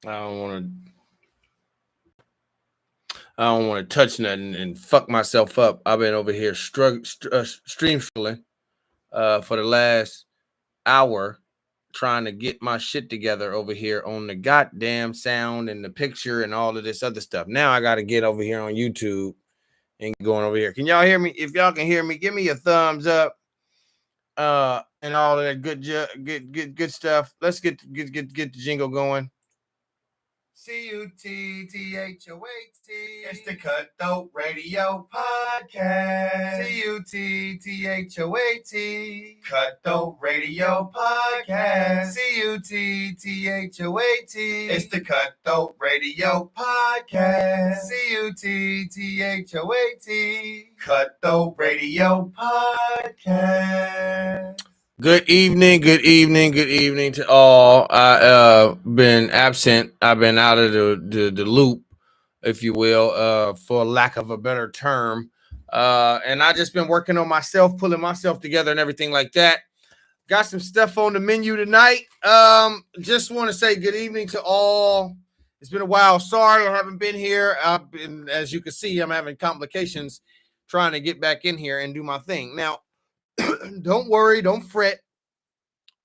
I don't want to. I don't want to touch nothing and fuck myself up. I've been over here stream struggling for the last hour trying to get my shit together over here on the goddamn sound and the picture and all of this other stuff. Now I got to get over here on YouTube and going over here. Can y'all hear me? If y'all can hear me, give me a thumbs up. And all of that good stuff. Let's get the jingle going. CUTTHOAT. It's the Cutthroat Radio Podcast. CUTTHOAT. Cutthroat Radio Podcast. CUTTHOAT. It's the Cutthroat Radio Podcast. CUTTHOAT. Cutthroat Radio Podcast. Good evening to all. I been absent. I've been out of the loop, if you will, for lack of a better term. And I just been working on myself, pulling myself together and everything like that. Got some stuff on the menu tonight. Just want to say good evening to all. It's been a while. Sorry I haven't been here. As you can see, I'm having complications trying to get back in here and do my thing. Now, don't worry, don't fret.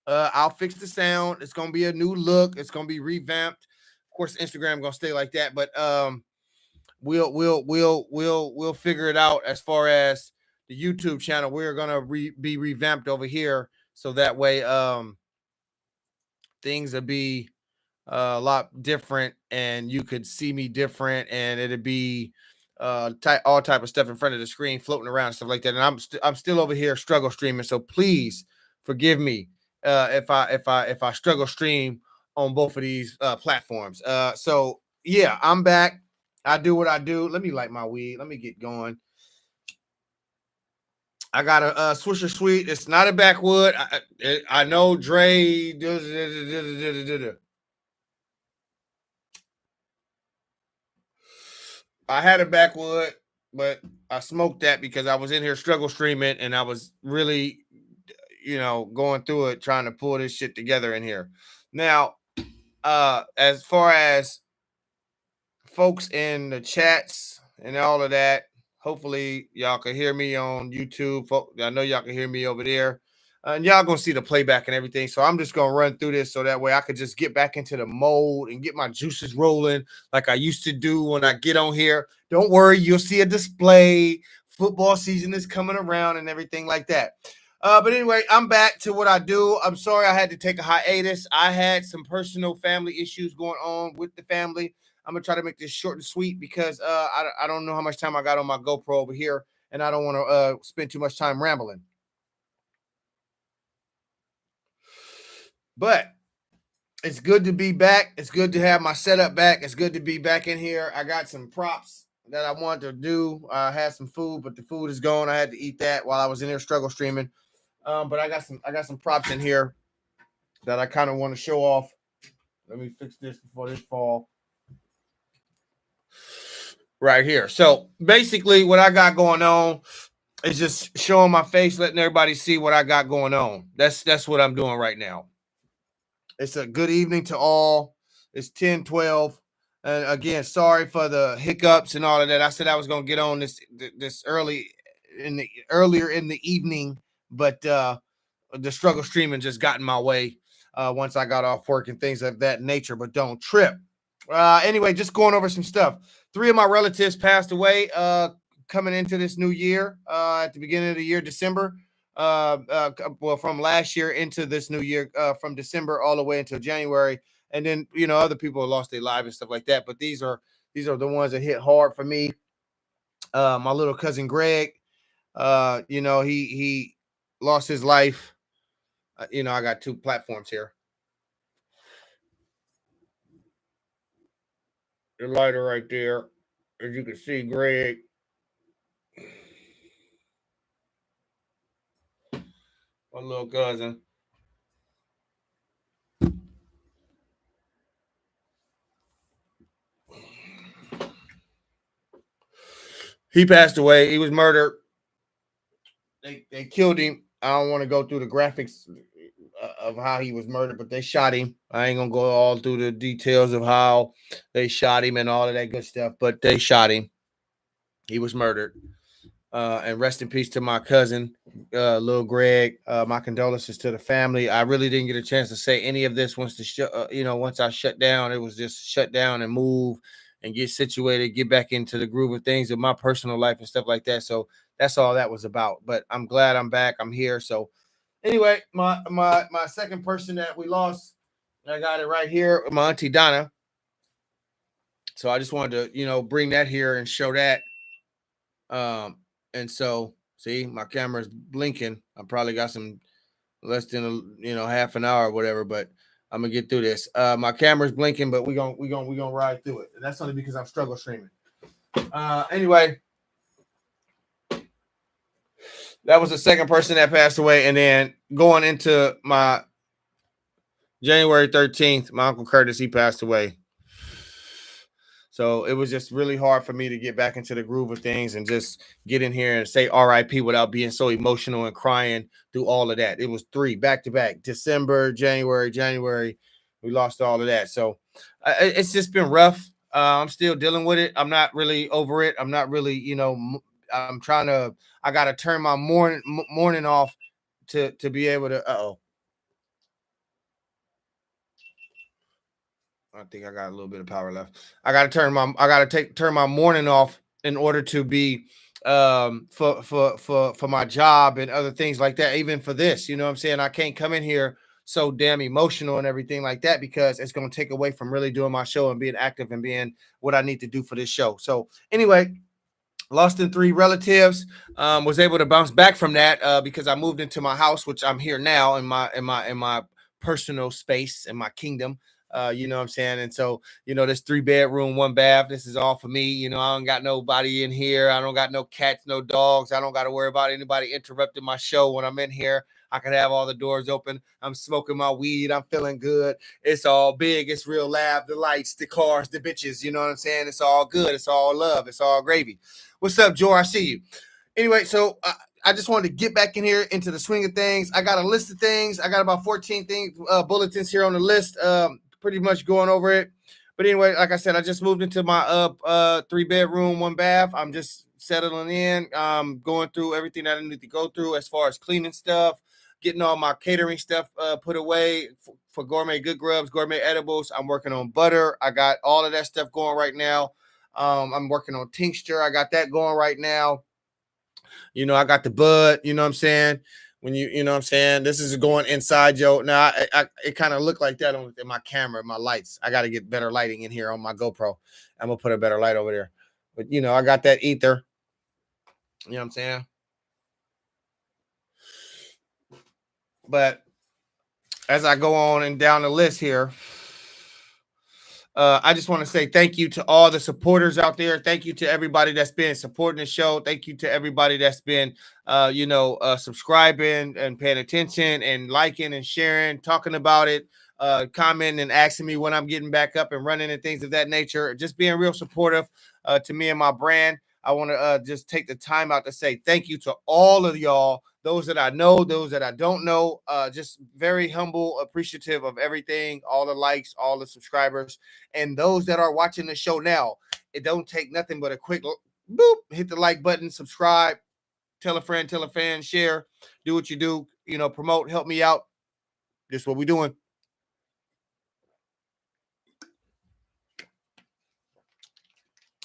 I'll fix the sound. It's gonna be a new look. It's gonna be revamped. Of course, Instagram gonna stay like that, but we'll figure it out as far as the YouTube channel. We're gonna be revamped over here, so that way things will be a lot different, and you could see me different, and it'll be all type of stuff in front of the screen floating around and stuff like that. And I'm still over here struggle streaming, so please forgive me if I struggle stream on both of these platforms. So yeah, I'm back. I do what I do. Let me light my weed. Let me get going. I got a Swisher Sweet. It's not a backwood. I know Dre. I had a backwood, but I smoked that because I was in here struggle streaming and I was really, going through it, trying to pull this shit together in here. Now, as far as folks in the chats and all of that, hopefully y'all can hear me on YouTube. I know y'all can hear me over there. And y'all gonna see the playback and everything. So I'm just gonna run through this so that way I could just get back into the mode and get my juices rolling like I used to do when I get on here. Don't worry, you'll see a display. Football season is coming around and everything like that. But anyway, I'm back to what I do. I'm sorry I had to take a hiatus. I had some personal family issues going on with the family. I'm gonna try to make this short and sweet because I don't know how much time I got on my GoPro over here, and I don't want to spend too much time rambling. But it's good to be back. It's good to have my setup back. It's good to be back in here. I got some props that I wanted to do. I had some food, but the food is gone. I had to eat that while I was in there struggle streaming. But I got some props in here that I kind of want to show off. Let me fix this before this fall. Right here. So basically, what I got going on is just showing my face, letting everybody see what I got going on. That's what I'm doing right now. It's a good evening to all. It's 10:12. And again, sorry for the hiccups and all of that. I said I was gonna get on this earlier in the evening, but the struggle streaming just got in my way once I got off work and things of that nature. But don't trip. Anyway, just going over some stuff. 3 of my relatives passed away coming into this new year at the beginning of the year, December. From last year into this new year, from December all the way until January. And then, other people lost their lives and stuff like that. But these are the ones that hit hard for me. My little cousin Greg, he lost his life. I got 2 platforms here. The lighter right there, as you can see, Greg. My little cousin. He passed away. He was murdered. They killed him. I don't want to go through the graphics of how he was murdered, but they shot him. I ain't gonna go all through the details of how they shot him and all of that good stuff, but they shot him. He was murdered. And rest in peace to my cousin, Lil Greg. My condolences to the family. I really didn't get a chance to say any of this once once I shut down. It was just shut down and move and get situated, get back into the groove of things in my personal life and stuff like that. So that's all that was about. But I'm glad I'm back. I'm here. So anyway, my second person that we lost, I got it right here, my auntie Donna. So I just wanted to, bring that here and show that. And so, see, my camera's blinking. I probably got some less than half an hour or whatever, but I'm gonna get through this. My camera's blinking, but we gonna ride through it. And that's only because I'm struggle streaming. Anyway, that was the second person that passed away, and then going into my January 13th, my Uncle Curtis, he passed away. So it was just really hard for me to get back into the groove of things and just get in here and say RIP without being so emotional and crying through all of that. It was 3 back to back, December, January. We lost all of that. So it's just been rough. I'm still dealing with it. I'm not really over it. I'm not really, I'm trying to, I got to turn my morning off to be able to, I think I got a little bit of power left. I got to turn my morning off in order to be for my job and other things like that. Even for this, you know what I'm saying? I can't come in here so damn emotional and everything like that because it's going to take away from really doing my show and being active and being what I need to do for this show. So anyway, lost in 3 relatives, was able to bounce back from that because I moved into my house, which I'm here now in my personal space in my kingdom. You know what I'm saying? And so, this 3-bedroom, 1 bath, this is all for me. I don't got nobody in here. I don't got no cats, no dogs. I don't got to worry about anybody interrupting my show when I'm in here. I can have all the doors open. I'm smoking my weed. I'm feeling good. It's all big. It's real loud. The lights, the cars, the bitches. You know what I'm saying? It's all good. It's all love. It's all gravy. What's up, Joe? I see you. Anyway, so I just wanted to get back in here into the swing of things. I got a list of things. I got about 14 things, bulletins here on the list. Pretty much going over it. But anyway, like I said, I just moved into my 3-bedroom, 1 bath. I'm just settling in, going through everything that I need to go through as far as cleaning stuff, getting all my catering stuff put away for Gourmet Good Grubs, Gourmet Edibles. I'm working on butter. I got all of that stuff going right now. I'm working on tincture. I got that going right now. I got the bud, you know what I'm saying? When you know what I'm saying? This is going inside, yo. Now, it kind of looked like that on my camera, my lights. I got to get better lighting in here on my GoPro. I'm going to put a better light over there. But, I got that ether. You know what I'm saying? But as I go on and down the list here, I just want to say thank you to all the supporters out there. Thank you to everybody that's been supporting the show. Thank you to everybody that's been, subscribing and paying attention and liking and sharing, talking about it, commenting and asking me when I'm getting back up and running and things of that nature. Just being real supportive to me and my brand. I want to just take the time out to say thank you to all of y'all, those that I know, those that I don't know. Just very humble, appreciative of everything, all the likes, all the subscribers, and those that are watching the show now. It don't take nothing but a quick boop, hit the like button, subscribe, tell a friend, tell a fan, share, do what you do, promote, help me out. This is what we're doing.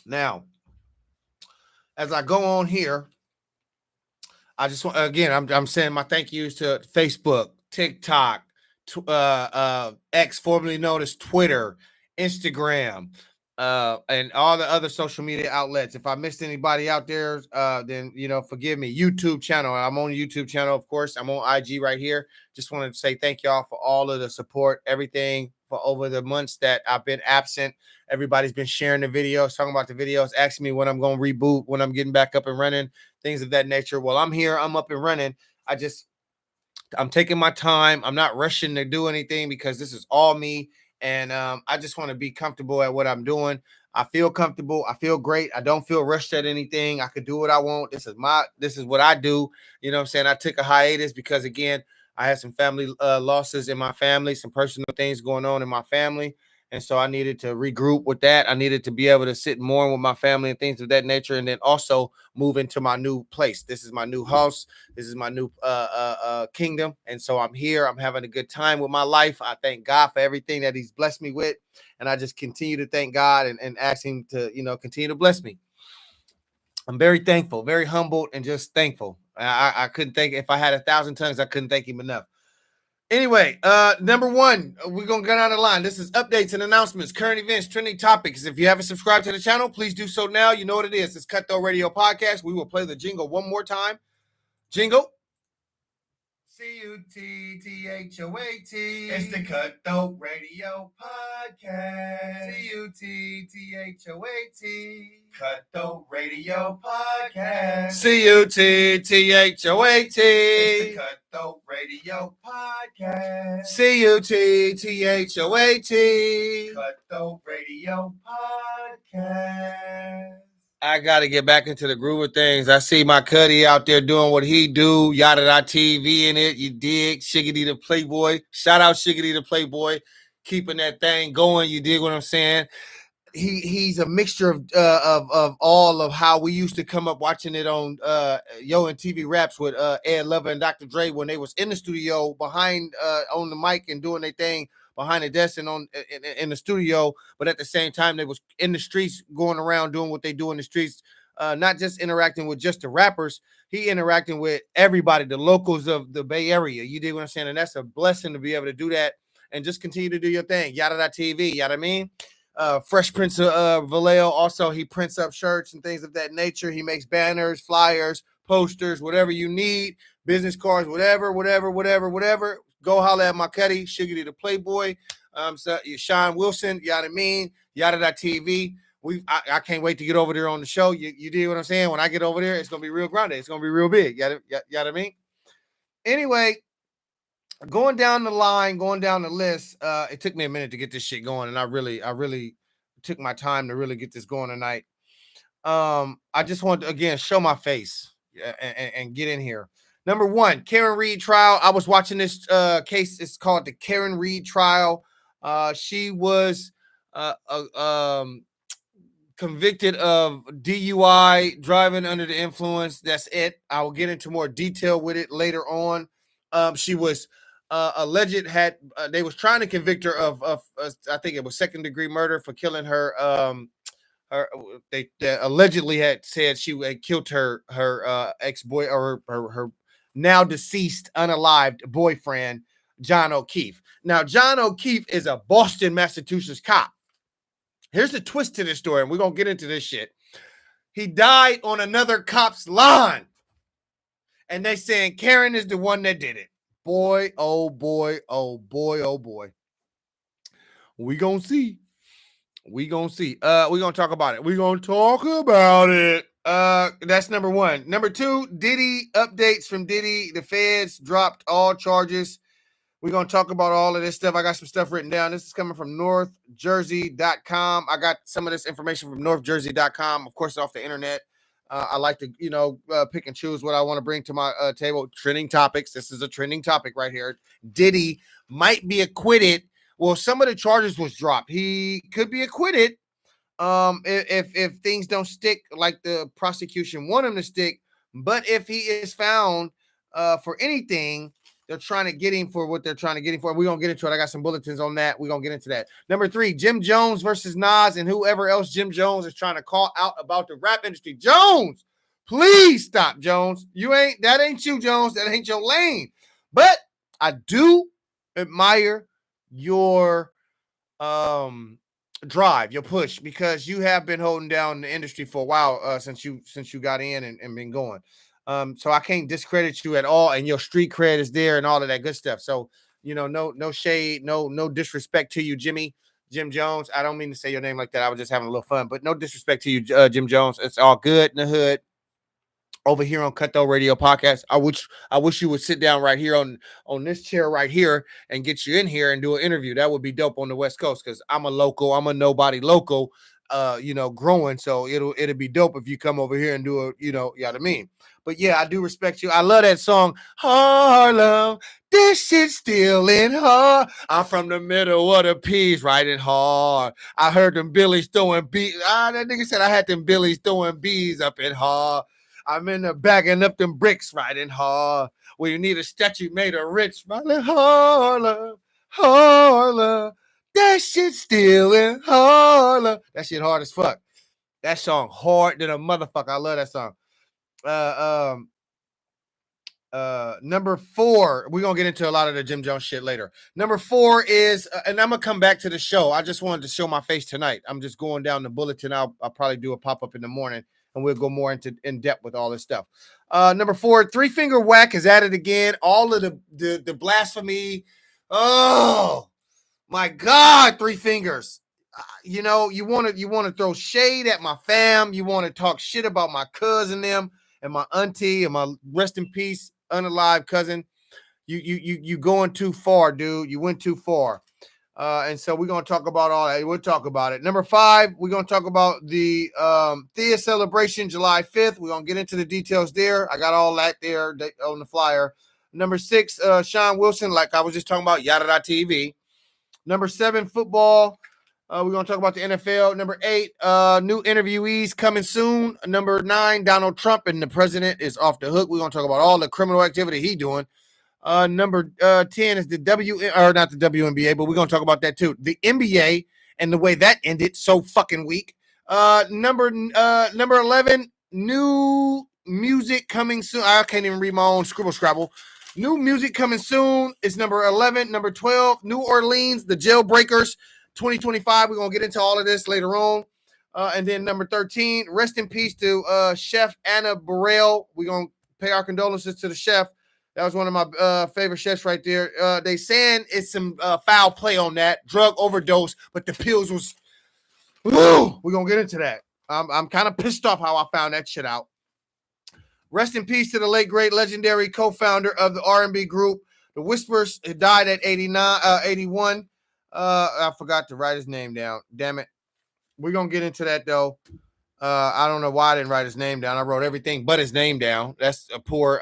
Now, as I go on here, I just want, again, I'm saying my thank yous to Facebook, TikTok, X, formerly known as Twitter, Instagram, and all the other social media outlets. If I missed anybody out there, then forgive me. YouTube channel. I'm on YouTube channel, of course. I'm on IG right here. Just wanted to say thank y'all for all of the support, everything for over the months that I've been absent. Everybody's been sharing the videos, talking about the videos, asking me when I'm going to reboot, when I'm getting back up and running, things of that nature. Well, I'm here. I'm up and running. I'm taking my time. I'm not rushing to do anything because this is all me. And I just want to be comfortable at what I'm doing. I feel comfortable. I feel great. I don't feel rushed at anything. I could do what I want. This is what I do. You know what I'm saying? I took a hiatus because, again, I had some family losses in my family, some personal things going on in my family. And so I needed to regroup with that. I needed to be able to sit more with my family and things of that nature. And then also move into my new place. This is my new house. This is my new kingdom. And so I'm here. I'm having a good time with my life. I thank God for everything that he's blessed me with. And I just continue to thank God and ask him to, continue to bless me. I'm very thankful, very humbled, and just thankful. I couldn't thank, if I had 1,000 tongues, I couldn't thank him enough. Anyway, number one, we're gonna go down the line. This is updates and announcements, current events, trending topics. If you haven't subscribed to the channel, please do so now. You know what it is. It's Cutthroat Radio Podcast. We will play the jingle one more time. Jingle. CUTTHOAT. It's the Cutthroat Radio Podcast. CUTTHOAT. Cutthroat Radio Podcast. CUTTHOAT. It's the Cutthroat Radio Podcast. CUTTHOAT. Cutthroat Radio Podcast. I got to get back into the groove of things. I see my Cuddy out there doing what he do. Yada.TV in it. You dig? Shiggity the Playboy. Shout out Shiggity the Playboy. Keeping that thing going. You dig what I'm saying? He's a mixture of all of how we used to come up watching it on Yo and TV Raps with Ed Lover and Dr. Dre when they was in the studio behind on the mic and doing their thing behind the desk and in the studio, but at the same time they was in the streets going around doing what they do in the streets, not just interacting with just the rappers. He interacting with everybody, the locals of the Bay Area. You dig what I'm saying? And that's a blessing to be able to do that and just continue to do your thing. Yada.TV, you know what I mean? Fresh Prince of Vallejo. Also, he prints up shirts and things of that nature. He makes banners, flyers, posters, whatever you need, business cards, whatever. Go holler at my Cuddy, Shiggity the Playboy. So Sean Wilson, you know what I mean? Yada.TV. I can't wait to get over there on the show. You dig what I'm saying? When I get over there, it's gonna be real grounded. It's gonna be real big. You know what I mean? Anyway, going down the line, going down the list, it took me a minute to get this shit going, and I really took my time to really get this going tonight. I just want to again show my face and get in here. Number one, Karen Reed trial. I was watching this case. It's called the Karen Reed trial. She was convicted of DUI, driving under the influence. That's it. I will get into more detail with it later on. She was alleged they was trying to convict her of I think it was second degree murder for killing her. They allegedly had said she had killed her ex-boy or her now deceased unalived boyfriend, John O'Keefe. Now, John O'Keefe is a Boston, Massachusetts cop. Here's the twist to this story, and we're gonna get into this shit. He died on another cop's lawn, and they saying Karen is the one that did it. Boy, oh boy, oh boy, oh boy. We gonna see. We gonna see. We gonna talk about it. We gonna talk about it. That's number one. Number two, Diddy updates from Diddy. The feds dropped all charges. We're gonna talk about all of this stuff. I got some stuff written down. This is coming from NorthJersey.com. I got some of this information from NorthJersey.com, of course, off the internet. I like to, pick and choose what I want to bring to my table. Trending topics. This is a trending topic right here. Diddy might be acquitted. Well, some of the charges was dropped. He could be acquitted if things don't stick like the prosecution want him to stick. But if he is found for anything, they're trying to get him for what they're trying to get him for. We're going to get into it. I got some bulletins on that. We're going to get into that. Number three, Jim Jones versus Nas and whoever else Jim Jones is trying to call out about the rap industry. Jones, please stop, Jones. That ain't you, Jones. That ain't your lane. But I do admire your drive, your push, because you have been holding down the industry for a while since you got in and been going. So I can't discredit you at all, and your street cred is there and all of that good stuff. So, no shade, no disrespect to you, Jim Jones. I don't mean to say your name like that. I was just having a little fun, but no disrespect to you, Jim Jones. It's all good in the hood. Over here on Cutthroat Radio Podcast. I wish you would sit down right here on this chair right here and get you in here and do an interview. That would be dope on the West Coast, because I'm a local. I'm a nobody local growing. So it'll be dope if you come over here and do it, you know what I mean? But yeah, I do respect you. I love that song, Harlem. This shit's still in hard. I'm from the middle of the P's, riding hard. I heard them Billies throwing bees. That nigga said I had them Billies throwing bees up in hard. I'm in the bagging up them bricks, riding hard. Where you need a statue made of rich, riding Harlem, Harlem. That shit still in Harlem. That shit hard as fuck. That song hard than a motherfucker. I love that song. Number 4, we're gonna get into a lot of the Jim Jones shit later. Number 4 is, and I'm gonna come back to the show. I just wanted to show my face tonight. I'm just going down the bulletin. I'll probably do a pop-up in the morning, and we'll go more in depth with all this stuff. Number 4, Three Finger Whack is at it again. All of the blasphemy. Oh my God, Three Fingers. You want to throw shade at my fam. You want to talk shit about my cousin them and my auntie and my rest in peace unalive cousin. You going too far, dude. You went too far. And so we're going to talk about all that. We'll talk about it. Number 5, we're going to talk about the Thea celebration July 5th. We're going to get into the details there. I got all that there on the flyer. Number 6, Sean Wilson, like I was just talking about, Yada TV. Number 7, football. We're going to talk about the NFL. Number 8, new interviewees coming soon. Number 9, Donald Trump and the president is off the hook. We're going to talk about all the criminal activity he doing. Number 10 is the not the WNBA, but we're going to talk about that too. The NBA and the way that ended so fucking weak. Number 11, new music coming soon. I can't even read my own Scrabble. New music coming soon is number 11. Number 12, New Orleans, the Jailbreakers, 2025. We're going to get into all of this later on. And then number 13, rest in peace to Chef Anna Burrell. We're going to pay our condolences to the chef. That was one of my favorite chefs right there. They saying it's some foul play on that, drug overdose, but the pills was, we're going to get into that. I'm kind of pissed off how I found that shit out. Rest in peace to the late, great, legendary co-founder of the R&B group, The Whispers. He died at 81. I forgot to write his name down. Damn it. We're going to get into that, though. I don't know why I didn't write his name down. I wrote everything but his name down. That's a poor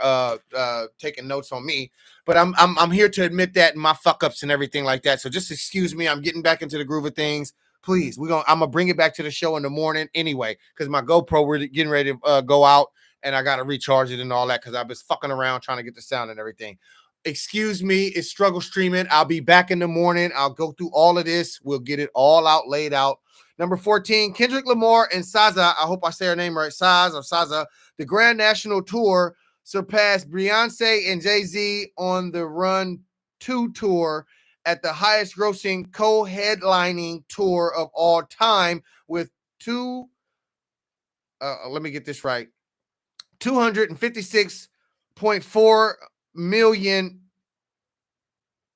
taking notes on me. But I'm here to admit that and my fuck-ups and everything like that. So just excuse me. I'm getting back into the groove of things. Please, I'm going to bring it back to the show in the morning anyway, because my GoPro, we're getting ready to go out. And I got to recharge it and all that because I've been fucking around trying to get the sound and everything. Excuse me. It's struggle streaming. I'll be back in the morning. I'll go through all of this. We'll get it all out, laid out. Number 14, Kendrick Lamar and SZA. I hope I say her name right. SZA. The Grand National Tour surpassed Beyonce and Jay-Z on the Run 2 tour at the highest grossing co-headlining tour of all time with let me get this right. 256.4 million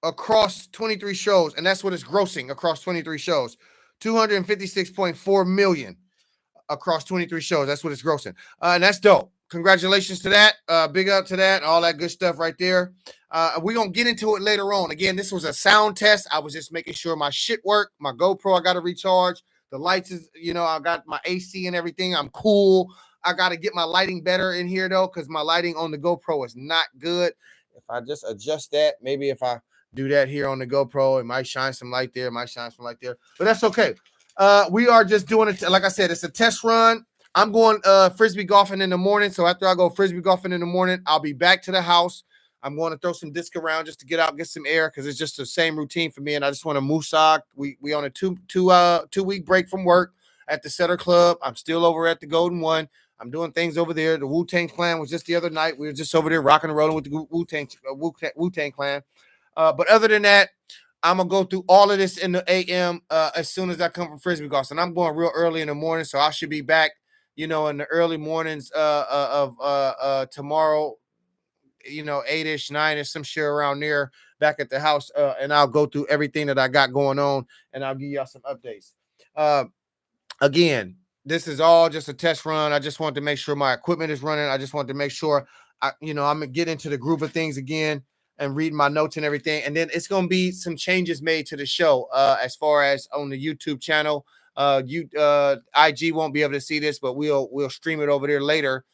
across 23 shows. And that's what it's grossing across 23 shows. 256.4 million across 23 shows. That's what it's grossing. And that's dope. Congratulations to that. Big up to that. All that good stuff right there. We're going to get into it later on. Again, this was a sound test. I was just making sure my shit worked. My GoPro, I got to recharge. The lights is, I got my AC and everything. I'm cool. I got to get my lighting better in here, though, because my lighting on the GoPro is not good. If I just adjust that, maybe if I do that here on the GoPro, it might shine some light there, but that's okay. We are just doing it. Like I said, it's a test run. I'm going frisbee golfing in the morning. So after I go frisbee golfing in the morning, I'll be back to the house. I'm going to throw some disc around just to get out, get some air, because it's just the same routine for me. And I just want to moosag. We on a two week break from work at the Setter Club. I'm still over at the Golden One. I'm doing things over there. The Wu-Tang Clan was just the other night. We were just over there rocking and rolling with the Wu-Tang Clan. But other than that, I'm going to go through all of this in the AM as soon as I come from frisbee golf. And I'm going real early in the morning, so I should be back, in the early mornings of tomorrow, 8-ish, 9-ish, some shit around there, back at the house. And I'll go through everything that I got going on, and I'll give y'all some updates. Again, this is all just a test run. I just want to make sure my equipment is running. I just want to make sure I'm gonna get into the groove of things again and read my notes and everything. And then it's gonna be some changes made to the show as far as on the YouTube channel. IG won't be able to see this, but we'll stream it over there later.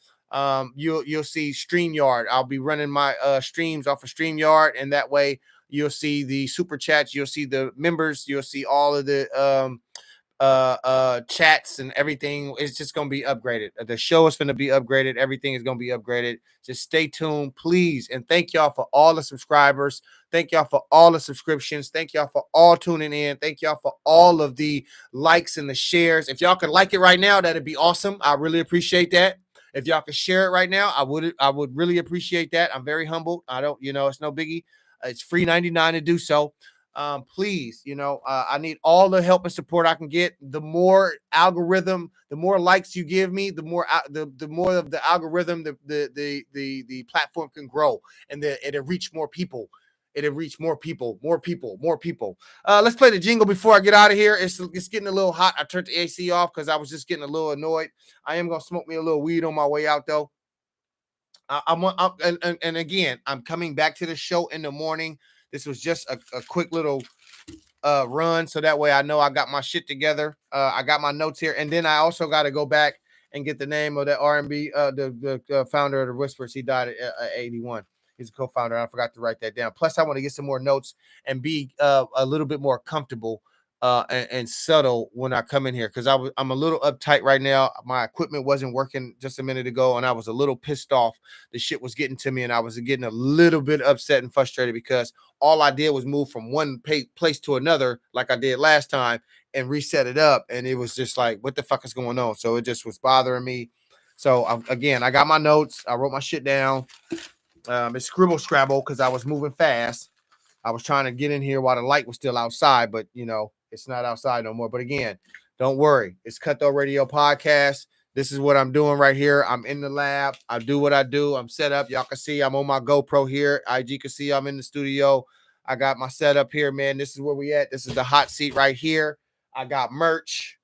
You'll see StreamYard. I'll be running my streams off of StreamYard, and that way you'll see the super chats, you'll see the members, you'll see all of the chats and everything. It's just gonna be upgraded. The show is gonna be upgraded. Everything is gonna be upgraded. Just stay tuned, please. And thank y'all for all the subscribers. Thank y'all for all the subscriptions. Thank y'all for all tuning in. Thank y'all for all of the likes and the shares. If y'all could like it right now, that'd be awesome. I really appreciate that. If y'all could share it right now, I would really appreciate that. I'm very humbled. I don't, it's no biggie. It's free 99 to do so. Please, I need all the help and support I can get. The more algorithm, the more likes you give me, the more the more of the algorithm the platform can grow, and it'll reach more people. It'll reach more people. Let's play the jingle before I get out of here. It's getting a little hot. I turned the AC off because I was just getting a little annoyed. I am gonna smoke me a little weed on my way out though. And again, I'm coming back to the show in the morning. This was just a quick little run, so that way I know I got my shit together. I got my notes here, and then I also got to go back and get the name of the R&B, the founder of the Whispers. He died at 81. He's a co-founder. I forgot to write that down. Plus, I want to get some more notes and be a little bit more comfortable and subtle when I come in here, because I'm a little uptight right now. My equipment wasn't working just a minute ago, and I was a little pissed off. The shit was getting to me, and I was getting a little bit upset and frustrated because all I did was move from one place to another like I did last time and reset it up, and it was just like, what the fuck is going on? So it just was bothering me. So again, I got my notes. I wrote my shit down. It's scribble scrabble because I was moving fast. I was trying to get in here while the light was still outside, but it's not outside no more. But again, don't worry. It's Cutthroat Radio Podcast. This is what I'm doing right here. I'm in the lab. I do what I do. I'm set up. Y'all can see I'm on my GoPro here. IG can see I'm in the studio. I got my setup here, man. This is where we at. This is the hot seat right here. I got merch.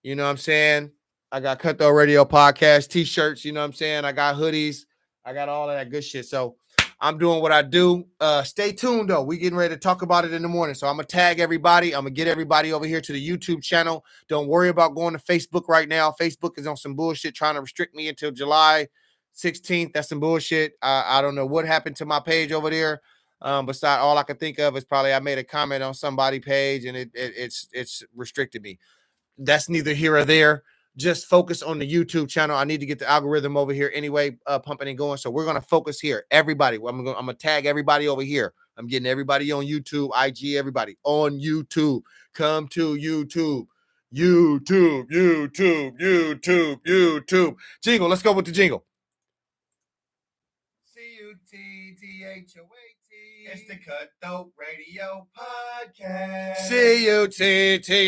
You know what I'm saying? I got Cutthroat Radio Podcast t-shirts. You know what I'm saying? I got hoodies. I got all of that good shit. So I'm doing what I do. Stay tuned, though. We getting ready to talk about it in the morning. So I'm going to tag everybody. I'm going to get everybody over here to the YouTube channel. Don't worry about going to Facebook right now. Facebook is on some bullshit trying to restrict me until July 16th. That's some bullshit. I don't know what happened to my page over there. Besides, all I can think of is probably I made a comment on somebody's page and it's restricted me. That's neither here or there. Just focus on the YouTube channel. I need to get the algorithm over here anyway, pumping and going. So we're going to focus here. Everybody, I'm going to tag everybody over here. I'm getting everybody on YouTube, IG, everybody on YouTube. Come to YouTube. YouTube. Jingle. Let's go with the jingle. CUTTHOAT. It's the Cutthroat Radio Podcast. CUTTHOAT.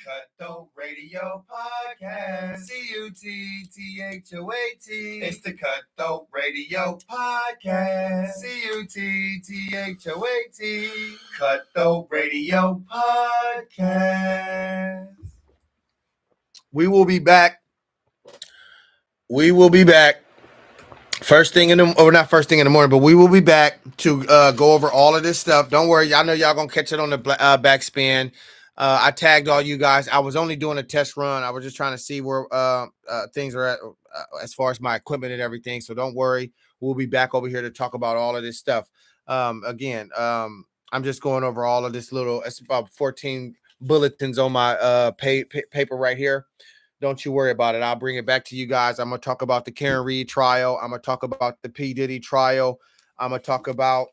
Cutthroat Radio Podcast. CUTTHOAT. It's the Cutthroat Radio Podcast. CUTTHOAT. Cutthroat Radio Podcast. We will be back. First thing not first thing in the morning, but we will be back to go over all of this stuff. Don't worry. I know y'all going to catch it on the backspin. I tagged all you guys. I was only doing a test run. I was just trying to see where things are at as far as my equipment and everything. So don't worry. We'll be back over here to talk about all of this stuff. Again, I'm just going over all of this little, it's about 14 bulletins on my paper right here. Don't you worry about it. I'll bring it back to you guys. I'm going to talk about the Karen Reed trial. I'm going to talk about the P. Diddy trial. I'm going to talk about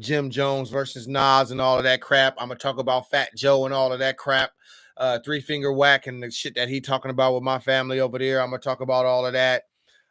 Jim Jones versus Nas and all of that crap. I'm going to talk about Fat Joe and all of that crap. Three Finger Whack and the shit that he talking about with my family over there. I'm going to talk about all of that.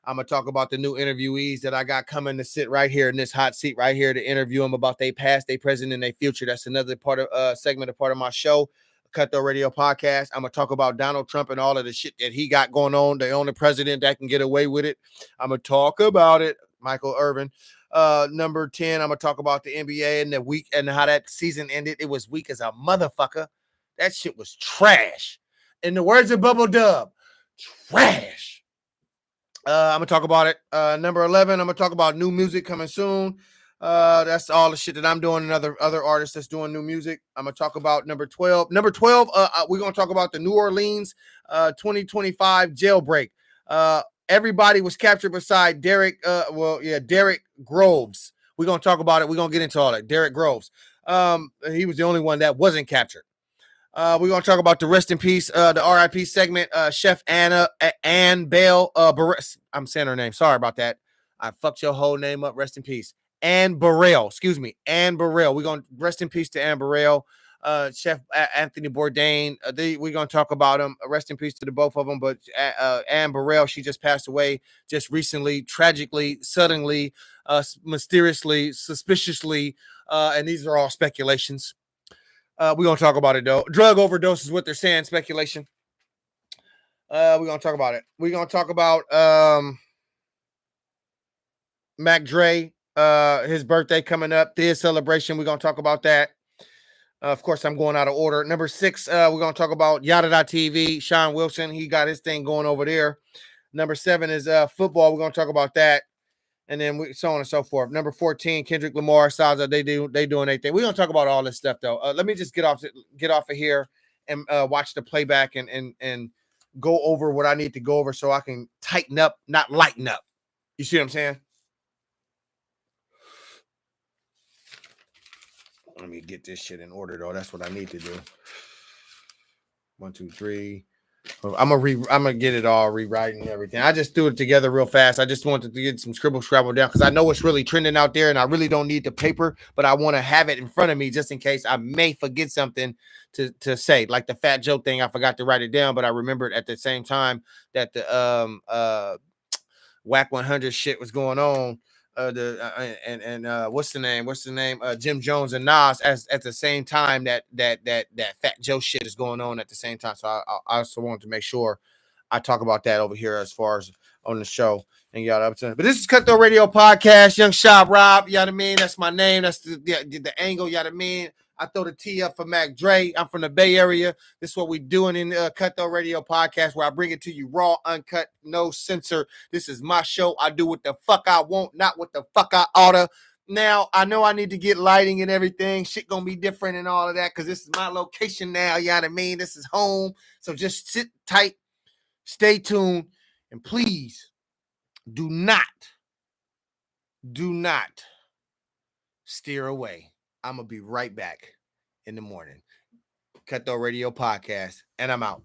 I'm going to talk about the new interviewees that I got coming to sit right here in this hot seat right here to interview them about their past, their present, and their future. That's another part of part of my show. Cutthroat Radio Podcast. I'm going to talk about Donald Trump and all of the shit that he got going on. The only president that can get away with it. I'm going to talk about it. Michael Irvin. Number 10, I'm going to talk about the NBA and the week and how that season ended. It was weak as a motherfucker. That shit was trash. In the words of Bubble Dub, trash. I'm going to talk about it. Number 11, I'm going to talk about new music coming soon. That's all the shit that I'm doing, and other artists that's doing new music. I'm gonna talk about number 12. Number 12, we're gonna talk about the New Orleans 2025 jailbreak. Everybody was captured beside Derek. Derek Groves. We're gonna talk about it. We're gonna get into all that. Derek Groves. He was the only one that wasn't captured. We're gonna talk about the rest in peace, the RIP segment. Chef Ann Bale. I'm saying her name. Sorry about that. I fucked your whole name up. Rest in peace, Ann Burrell. Excuse me, Ann Burrell. We're gonna rest in peace to Ann Burrell. Chef Anthony Bourdain. We're gonna talk about him. Rest in peace to the both of them. But Ann Burrell, she just passed away just recently, tragically, suddenly, mysteriously, suspiciously, and these are all speculations. We're gonna talk about it though. Drug overdose is what they're saying, speculation. We're gonna talk about it. We're gonna talk about Mac Dre, his birthday coming up, his celebration. We're gonna talk about that. Of course, I'm going out of order. Number 6, we're gonna talk about Yada.TV, Sean Wilson. He got his thing going over there. Number 7 is football. We're gonna talk about that. And then so on and so forth. Number 14, Kendrick Lamar, Saza, they doing their thing. We're gonna talk about all this stuff though. Let me just get off of here and watch the playback and go over what I need to go over so I can tighten up, not lighten up. You see what I'm saying? Let me get this shit in order though. That's what I need to do. 1, 2, 3. I'm gonna get it all rewriting and everything. I just threw it together real fast. I just wanted to get some scrabble down because I know it's really trending out there, and I really don't need the paper, but I want to have it in front of me just in case I may forget something to say, like the Fat Joe thing. I forgot to write it down, but I remembered at the same time that the Whack 100 shit was going on. What's the name? Jim Jones and Nas at the same time that Fat Joe shit is going on at the same time. So I also wanted to make sure I talk about that over here as far as on the show and y'all up to. But this is Cutthroat Radio Podcast, Young Shop Rob. You know what I mean? That's my name. That's the angle. You know what I mean? I throw the T up for Mac Dre. I'm from the Bay Area. This is what we're doing in Cutthroat Radio Podcast, where I bring it to you raw, uncut, no censor. This is my show. I do what the fuck I want, not what the fuck I oughta. Now, I know I need to get lighting and everything. Shit gonna be different and all of that because this is my location now. You know what I mean? This is home. So just sit tight, stay tuned, and please do not steer away. I'm going to be right back in the morning. Cutthroat Radio Podcast, and I'm out.